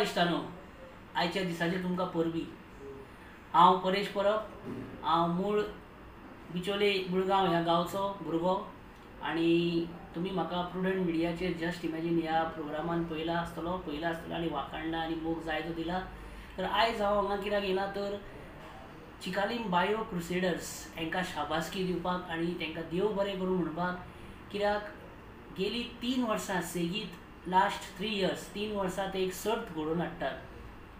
नमस्कार इश्टानो, आयच्या दिसाचे तुमकां परबी। हांव परेश परब, हांव मूळ बिचोले मुळगांव ह्या गांवचो भुरगो आनी तुमी म्हाका प्रुडंट मिडियाचेर जस्ट इमॅजिन ह्या प्रोग्रामान पळयला आसतलो आनी वाखाणला आनी मोग जायतो दिला। तर आयज हांव हांगा कित्याक येयला तर चिकालीम बायो क्रुसेडर्स हांकां शाबासकी दिवपाक आनी तांकां देव बरें करूं म्हणपाक, कित्याक गेली 3 वर्सां सेगीत लास्ट 3 इयर्स 3 वर्सां ते एक सर्त घडोवन हाडटात।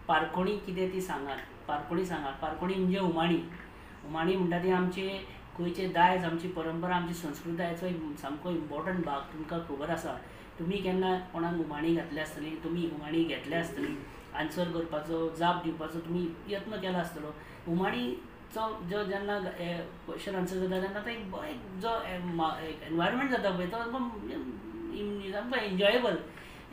पारखोणी कितें ती सांगात, पारखोणी म्हणजे उमाणी म्हणटा ती आमचे गोंयचे दायज, आमची परंपरा, आमची संस्कृतायेचो एक सामको इम्पॉर्टंट भाग। तुमकां खबर आसा, तुमी केन्ना कोणाक उमाणी घातली आसतली, तुमी उमाणी घेतली आसतली, आन्सर करपाचो जाप दिवपाचो तुमी यत्न केलो आसतलो। उमाणीचो जो जेन्ना क्वेश्चन आन्सर जाता तेन्ना तो एक जो एनवायरमेंट जाता पळय तो सामको एन्जॉयबल,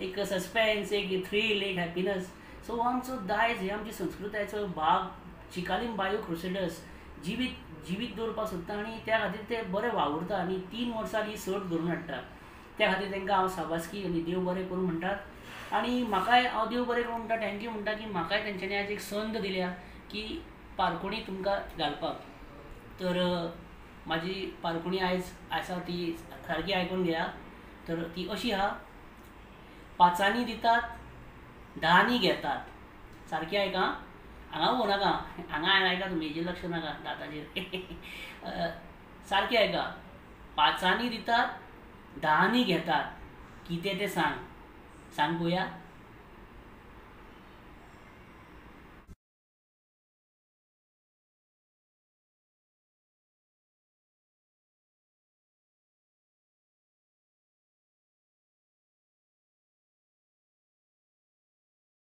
एक सस्पेन्स, एक थ्रील, एक हॅपिनस। सो हो आमचो दायज, हे आमची संस्कृतायेचो भाग चिकालीम बायो क्रुसेडर्स जिवीत दवरपाक सोदता आनी त्या खातीर ते बरे वावुरता आनी 3 वर्सां ही सर्त धरून हाडटा। त्या खातीर तांकां हांव शाबासकी आनी देव बरें करूं म्हणटात। आनी म्हाकाय हांव देव बरें करूं म्हणटा, थँक्यू म्हणटा की म्हाकाय तेंच्यांनी आयज एक संद दिल्या की पारखोणी तुमकां घालपाक। तर म्हाजी पारखोणी आयज आसा ती सारकी आयकून घेया। तर ती अशी आहा, 5 दितात 10 घेतात। सारकी आयका, हांगा पळोवं नाका, हांगा आयका तुमी, हेजेर लक्ष नाका, दाताचेर सारकी आयका, 5 दितात 10 घेतात। कितें तें सांग पळोवया।